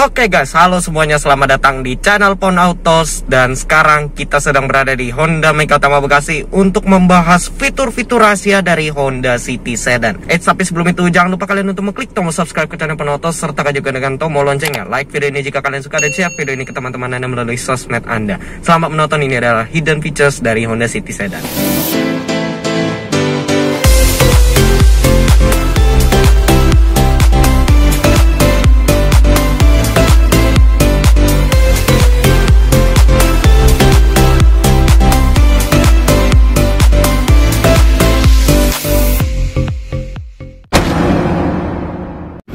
Oke guys, halo semuanya, selamat datang di channel Pon Autos. Dan sekarang kita sedang berada di Honda Mega Utama Bekasi untuk membahas fitur-fitur rahasia dari Honda City Sedan. Tapi sebelum itu jangan lupa kalian untuk mengklik tombol subscribe ke channel Pon Autos, serta juga dengan tombol loncengnya. Like video ini jika kalian suka dan share video ini ke teman-teman Anda melalui sosmed Anda. Selamat menonton, ini adalah hidden features dari Honda City Sedan.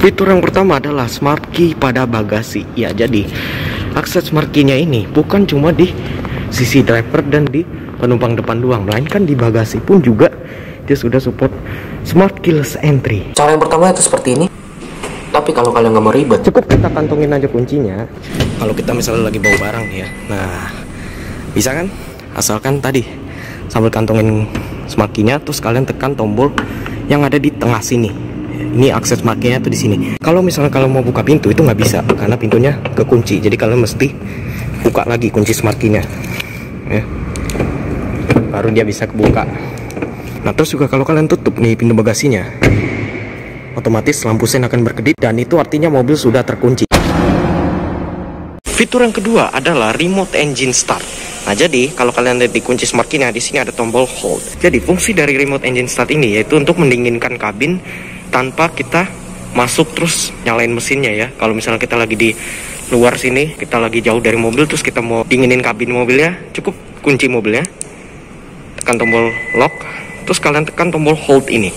Fitur yang pertama adalah smart key pada bagasi. Ya, jadi akses smart key-nya ini bukan cuma di sisi driver dan di penumpang depan doang, melainkan di bagasi pun juga dia sudah support smart keyless entry. Cara yang pertama itu seperti ini. Tapi kalau kalian nggak mau ribet, cukup kita kantongin aja kuncinya. Kalau kita misalnya lagi bawa barang ya, nah bisa kan? Asalkan tadi sambil kantongin smart key-nya, terus kalian tekan tombol yang ada di tengah sini. Ini akses marketnya tuh di sini. Kalau misalnya kalau mau buka pintu itu nggak bisa karena pintunya kekunci. Jadi kalian mesti buka lagi kunci smart key-nya, ya. Baru dia bisa kebuka. Nah terus juga kalau kalian tutup nih pintu bagasinya, otomatis lampu sen akan berkedip dan itu artinya mobil sudah terkunci. Fitur yang kedua adalah remote engine start. Nah jadi kalau kalian lihat di kunci smart key-nya di sini ada tombol hold. Jadi fungsi dari remote engine start ini yaitu untuk mendinginkan kabin tanpa kita masuk terus nyalain mesinnya ya. Kalau misalnya kita lagi di luar sini, kita lagi jauh dari mobil, terus kita mau dinginin kabin mobilnya, cukup kunci mobilnya, tekan tombol lock, terus kalian tekan tombol hold ini.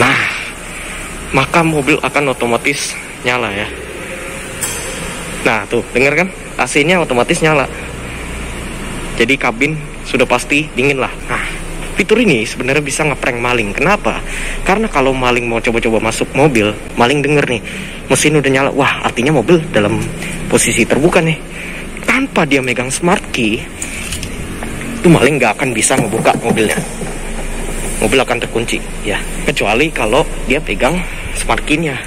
Nah, maka mobil akan otomatis nyala ya. Nah tuh, denger kan? AC-nya otomatis nyala. Jadi kabin sudah pasti dingin lah. Nah, fitur ini sebenarnya bisa ngeprank maling. Kenapa? Karena kalau maling mau coba-coba masuk mobil, maling denger nih, mesin udah nyala. Wah, artinya mobil dalam posisi terbuka nih. Tanpa dia megang smart key, itu maling nggak akan bisa ngebuka mobilnya. Mobil akan terkunci, ya. Kecuali kalau dia pegang smart key-nya.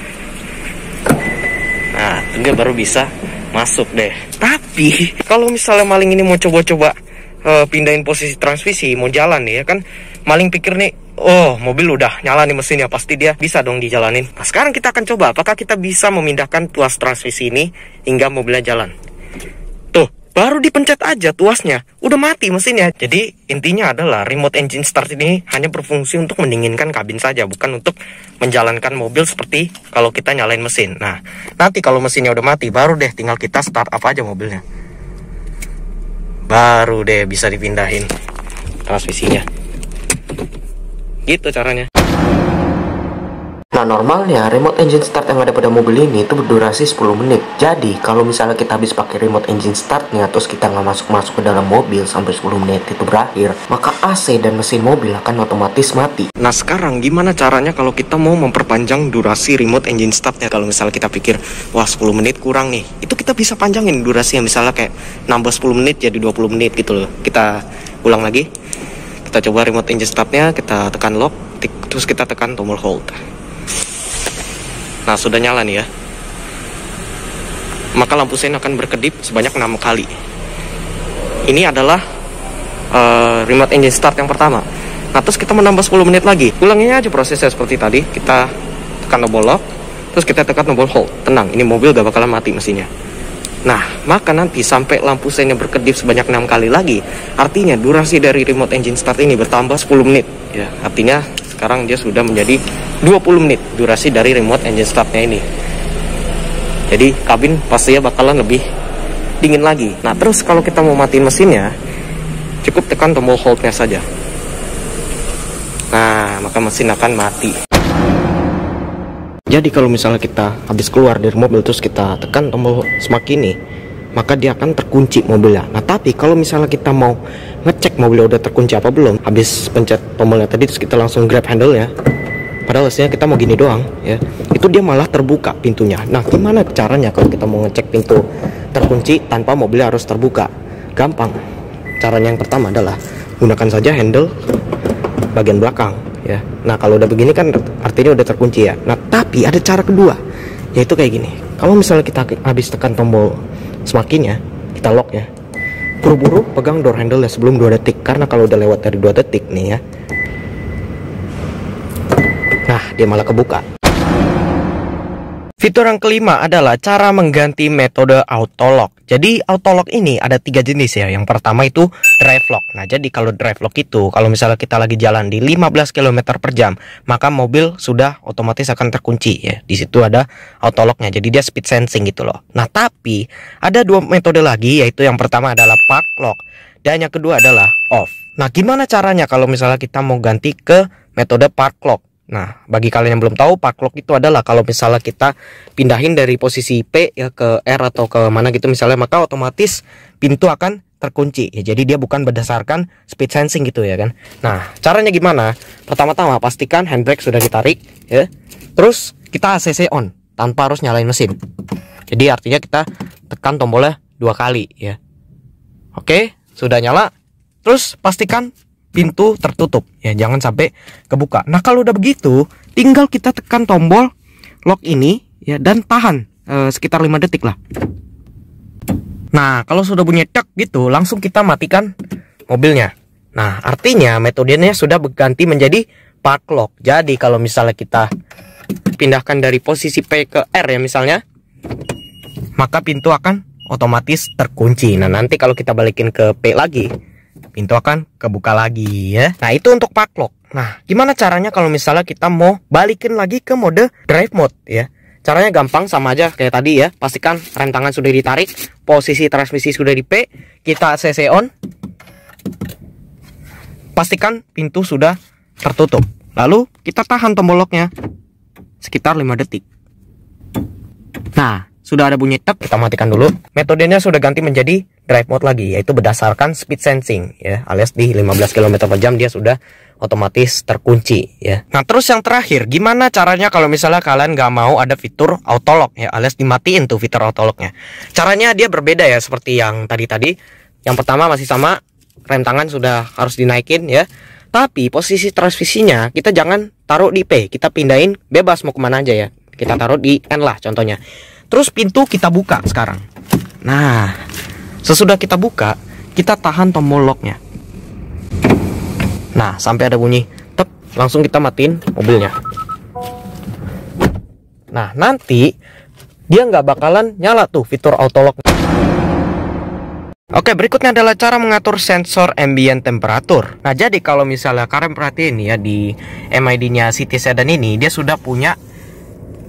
Nah, dia baru bisa masuk deh. Tapi kalau misalnya maling ini mau coba-coba pindahin posisi transmisi, mau jalan nih ya kan, maling pikir nih, oh mobil udah nyala nih mesinnya, pasti dia bisa dong dijalanin. Nah sekarang kita akan coba apakah kita bisa memindahkan tuas transmisi ini hingga mobilnya jalan. Tuh, baru dipencet aja tuasnya udah mati mesinnya. Jadi intinya adalah remote engine start ini hanya berfungsi untuk mendinginkan kabin saja, bukan untuk menjalankan mobil seperti kalau kita nyalain mesin. Nah nanti kalau mesinnya udah mati, baru deh tinggal kita start up aja mobilnya, baru deh bisa dipindahin transmisinya. Gitu caranya. Nah normalnya remote engine start yang ada pada mobil ini itu berdurasi 10 menit. Jadi kalau misalnya kita habis pakai remote engine startnya, terus kita nggak masuk-masuk ke dalam mobil sampai 10 menit itu berakhir, maka AC dan mesin mobil akan otomatis mati. Nah sekarang gimana caranya kalau kita mau memperpanjang durasi remote engine startnya? Kalau misalnya kita pikir, wah 10 menit kurang nih, itu kita bisa panjangin durasinya, misalnya kayak nambah 10 menit jadi 20 menit gitu loh. Kita ulang lagi. Kita coba remote engine startnya, kita tekan lock, terus kita tekan tombol hold. Nah sudah nyala nih ya. Maka lampu sen akan berkedip sebanyak 6 kali. Ini adalah remote engine start yang pertama. Nah terus kita menambah 10 menit lagi. Ulanginya aja prosesnya seperti tadi. Kita tekan tombol lock, terus kita tekan tombol hold. Tenang, ini mobil gak bakalan mati mesinnya. Nah maka nanti sampai lampu sennya berkedip sebanyak 6 kali lagi, artinya durasi dari remote engine start ini bertambah 10 menit ya. Artinya sekarang dia sudah menjadi 20 menit durasi dari remote engine startnya ini. Jadi kabin pastinya bakalan lebih dingin lagi. Nah terus kalau kita mau matiin mesinnya, cukup tekan tombol hold-nya saja. Nah maka mesin akan mati. Jadi kalau misalnya kita habis keluar dari mobil terus kita tekan tombol smart key ini, maka dia akan terkunci mobilnya. Nah tapi kalau misalnya kita mau ngecek mobilnya udah terkunci apa belum, habis pencet tombolnya tadi terus kita langsung grab handle ya, padahal aslinya kita mau gini doang ya, itu dia malah terbuka pintunya. Nah gimana caranya kalau kita mau ngecek pintu terkunci tanpa mobilnya harus terbuka? Gampang. Caranya yang pertama adalah gunakan saja handle bagian belakang ya. Nah, kalau udah begini kan artinya udah terkunci ya. Nah, tapi ada cara kedua, yaitu kayak gini. Kalau misalnya kita habis tekan tombol smartkey-nya, kita lock ya, buru-buru pegang door handle ya sebelum 2 detik. Karena kalau udah lewat dari 2 detik nih ya, nah dia malah kebuka. Fitur yang kelima adalah cara mengganti metode auto lock. Jadi auto lock ini ada 3 jenis ya. Yang pertama itu drive lock. Nah, jadi kalau drive lock itu kalau misalnya kita lagi jalan di 15 km per jam, maka mobil sudah otomatis akan terkunci ya. Di situ ada auto locknya. Jadi dia speed sensing gitu loh. Nah, tapi ada 2 metode lagi, yaitu yang pertama adalah park lock dan yang kedua adalah off. Nah, gimana caranya kalau misalnya kita mau ganti ke metode park lock? Nah, bagi kalian yang belum tahu, park lock itu adalah kalau misalnya kita pindahin dari posisi P ya ke R atau ke mana gitu misalnya, maka otomatis pintu akan terkunci ya. Jadi dia bukan berdasarkan speed sensing gitu ya kan. Nah, caranya gimana? Pertama-tama pastikan handbrake sudah ditarik ya. Terus kita ACC on tanpa harus nyalain mesin. Jadi artinya kita tekan tombolnya 2 kali ya. Oke, sudah nyala. Terus pastikan pintu tertutup ya, jangan sampai kebuka. Nah, kalau udah begitu, tinggal kita tekan tombol lock ini ya dan tahan sekitar 5 detik lah. Nah, kalau sudah bunyi tek gitu, langsung kita matikan mobilnya. Nah, artinya metodenya sudah berganti menjadi park lock. Jadi kalau misalnya kita pindahkan dari posisi P ke R ya misalnya, maka pintu akan otomatis terkunci. Nah, nanti kalau kita balikin ke P lagi, pintu akan kebuka lagi ya. Nah, itu untuk park lock. Nah, gimana caranya kalau misalnya kita mau balikin lagi ke mode drive mode ya? Caranya gampang, sama aja kayak tadi ya. Pastikan rem tangan sudah ditarik, posisi transmisi sudah di P, kita ACC on. Pastikan pintu sudah tertutup. Lalu kita tahan tombol locknya sekitar 5 detik. Nah, sudah ada bunyi tek, kita matikan dulu. Metodenya sudah ganti menjadi drive mode lagi, yaitu berdasarkan speed sensing ya, alias di 15 km per jam dia sudah otomatis terkunci ya. Nah, terus yang terakhir, gimana caranya kalau misalnya kalian nggak mau ada fitur auto lock ya, alias dimatiin tuh fitur auto locknya. Caranya dia berbeda ya, seperti yang tadi. Yang pertama masih sama, rem tangan sudah harus dinaikin ya. Tapi posisi transmisinya kita jangan taruh di P, kita pindahin bebas mau kemana aja ya. Kita taruh di N lah contohnya. Terus pintu kita buka sekarang. Nah, sesudah kita buka, kita tahan tombol locknya. Nah, sampai ada bunyi tep, langsung kita matiin mobilnya. Nah, nanti dia nggak bakalan nyala tuh fitur auto lock. Oke, berikutnya adalah cara mengatur sensor ambient temperatur. Nah, jadi kalau misalnya kalian perhatiin ya, di MID-nya City Sedan ini, dia sudah punya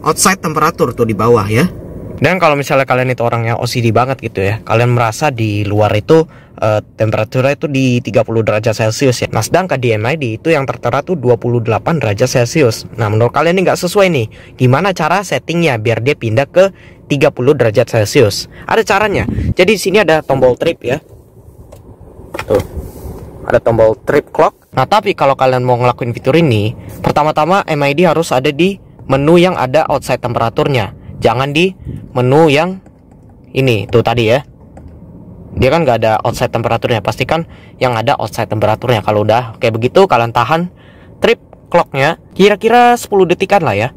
outside temperatur tuh di bawah ya. Dan kalau misalnya kalian itu orangnya OCD banget gitu ya, kalian merasa di luar itu temperaturnya itu di 30 derajat Celcius ya. Nah, sedangkan di MID itu yang tertera tuh 28 derajat Celcius. Nah, menurut kalian ini nggak sesuai nih. Gimana cara settingnya biar dia pindah ke 30 derajat Celcius? Ada caranya. Jadi di sini ada tombol trip ya. Tuh. Ada tombol trip clock. Nah, tapi kalau kalian mau ngelakuin fitur ini, pertama-tama MID harus ada di menu yang ada outside temperaturnya. Jangan di menu yang ini tuh tadi ya. Dia kan nggak ada outside temperaturnya. Pastikan yang ada outside temperaturnya. Kalau udah kayak begitu, kalian tahan trip clocknya kira-kira 10 detikan lah ya.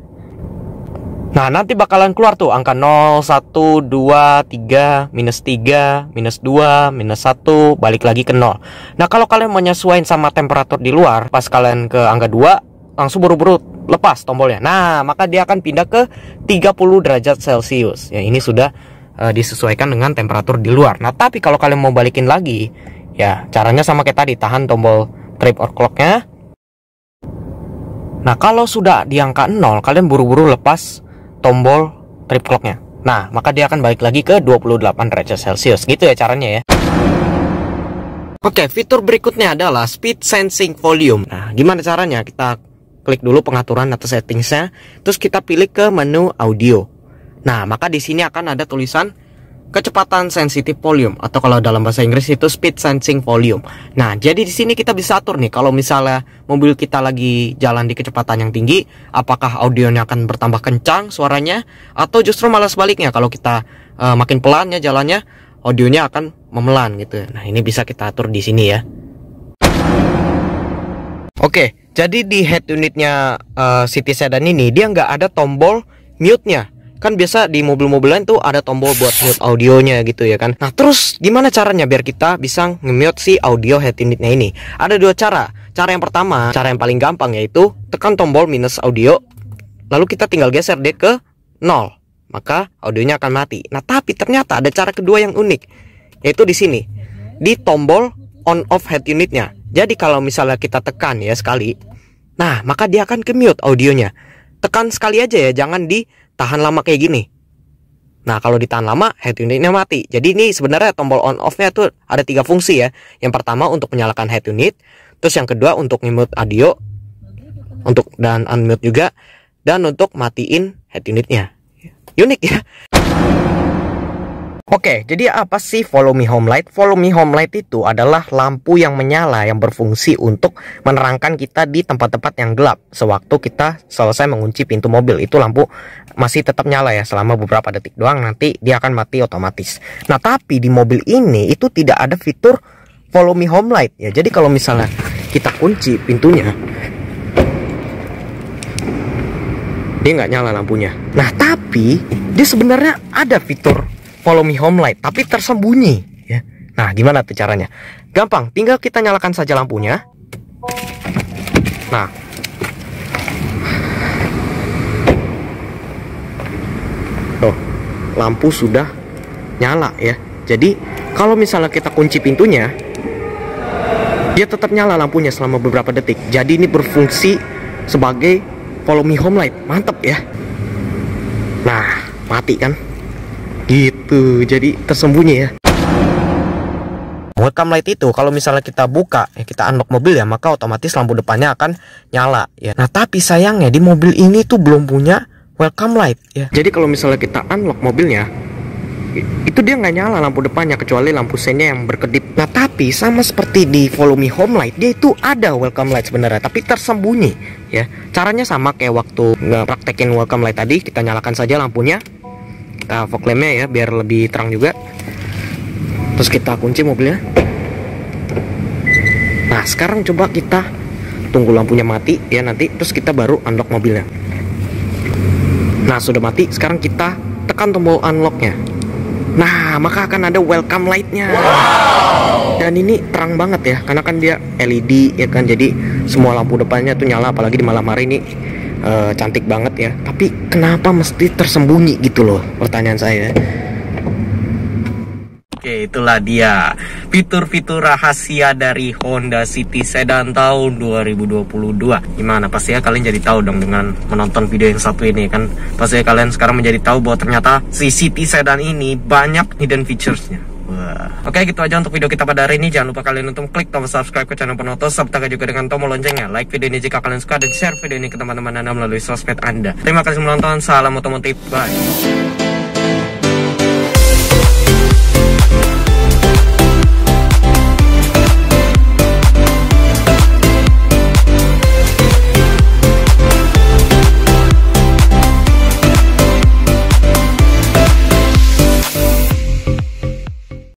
Nah, nanti bakalan keluar tuh angka 0, 1, 2, 3, minus 3, minus 2, minus 1, balik lagi ke 0. Nah, kalau kalian menyesuaikan sama temperatur di luar, pas kalian ke angka 2, langsung buru-buru lepas tombolnya. Nah, maka dia akan pindah ke 30 derajat Celcius. Ya, ini sudah disesuaikan dengan temperatur di luar. Nah, tapi kalau kalian mau balikin lagi, ya caranya sama kayak tadi, tahan tombol trip or clock-nya. Nah, kalau sudah di angka 0, kalian buru-buru lepas tombol trip clock-nya. Nah, maka dia akan balik lagi ke 28 derajat Celcius. Gitu ya caranya ya. Oke, fitur berikutnya adalah speed sensing volume. Nah, gimana caranya? Kita klik dulu pengaturan atau settingsnya, terus kita pilih ke menu audio. Nah, maka di sini akan ada tulisan kecepatan sensitif volume, atau kalau dalam bahasa Inggris itu speed sensing volume. Nah, jadi di sini kita bisa atur nih, kalau misalnya mobil kita lagi jalan di kecepatan yang tinggi, apakah audionya akan bertambah kencang suaranya, atau justru malah sebaliknya, kalau kita makin pelan ya jalannya, audionya akan memelan gitu. Nah, ini bisa kita atur di sini ya. Oke, jadi di head unitnya City Sedan ini dia nggak ada tombol mute-nya. Kan biasa di mobil-mobil lain tuh ada tombol buat mute audionya gitu ya kan. Nah terus gimana caranya biar kita bisa nge-mute si audio head unitnya ini? Ada dua cara. Cara yang pertama, cara yang paling gampang, yaitu tekan tombol minus audio, lalu kita tinggal geser dia ke 0, maka audionya akan mati. Nah tapi ternyata ada cara kedua yang unik, yaitu di sini, di tombol on off head unitnya. Jadi kalau misalnya kita tekan ya sekali, nah maka dia akan ke mute audionya. Tekan sekali aja ya, jangan ditahan lama kayak gini. Nah kalau ditahan lama head unitnya mati. Jadi ini sebenarnya tombol on off nya tuh ada 3 fungsi ya. Yang pertama untuk menyalakan head unit, terus yang kedua untuk mute audio, untuk dan unmute juga, dan untuk matiin head unitnya. Unik ya. Oke, jadi apa sih Follow Me Home Light? Follow Me Home Light itu adalah lampu yang menyala yang berfungsi untuk menerangkan kita di tempat-tempat yang gelap sewaktu kita selesai mengunci pintu mobil. Itu lampu masih tetap nyala ya selama beberapa detik doang, nanti dia akan mati otomatis. Nah, tapi di mobil ini itu tidak ada fitur Follow Me Home Light ya. Jadi kalau misalnya kita kunci pintunya, dia nggak nyala lampunya. Nah, tapi dia sebenarnya ada fitur Follow Me Home Light, tapi tersembunyi ya. Nah, gimana tuh caranya? Gampang, tinggal kita nyalakan saja lampunya. Nah, tuh, lampu sudah nyala ya. Jadi, kalau misalnya kita kunci pintunya, dia tetap nyala lampunya selama beberapa detik. Jadi ini berfungsi sebagai Follow Me Home Light. Mantap ya. Nah, mati kan? Gitu, jadi tersembunyi ya. Welcome light itu kalau misalnya kita buka ya, kita unlock mobil ya, maka otomatis lampu depannya akan nyala ya. Nah tapi sayangnya di mobil ini tuh belum punya welcome light ya. Jadi kalau misalnya kita unlock mobilnya, itu dia nggak nyala lampu depannya kecuali lampu sennya yang berkedip. Nah tapi sama seperti di Follow Me Home Light, dia itu ada welcome light sebenarnya, tapi tersembunyi ya. Caranya sama kayak waktu praktekin welcome light tadi, kita nyalakan saja lampunya, kita fog lampnya ya biar lebih terang juga, terus kita kunci mobilnya. Nah sekarang coba kita tunggu lampunya mati ya nanti, terus kita baru unlock mobilnya. Nah sudah mati, sekarang kita tekan tombol unlocknya. Nah maka akan ada welcome lightnya. Dan ini terang banget ya, karena kan dia LED ya kan, jadi semua lampu depannya tuh nyala. Apalagi di malam hari ini cantik banget ya. Tapi kenapa mesti tersembunyi gitu loh, pertanyaan saya. Oke, itulah dia fitur-fitur rahasia dari Honda City Sedan tahun 2022. Gimana, pasti ya kalian jadi tahu dong dengan menonton video yang satu ini kan. Pasti ya kalian sekarang menjadi tahu bahwa ternyata si City Sedan ini banyak hidden featuresnya. Wah. Oke, gitu aja untuk video kita pada hari ini. Jangan lupa kalian untuk klik tombol subscribe ke channel Penoto, serta juga dengan tombol loncengnya. Like video ini jika kalian suka, dan share video ini ke teman-teman Anda melalui sosmed Anda. Terima kasih menonton, salam otomotif, bye.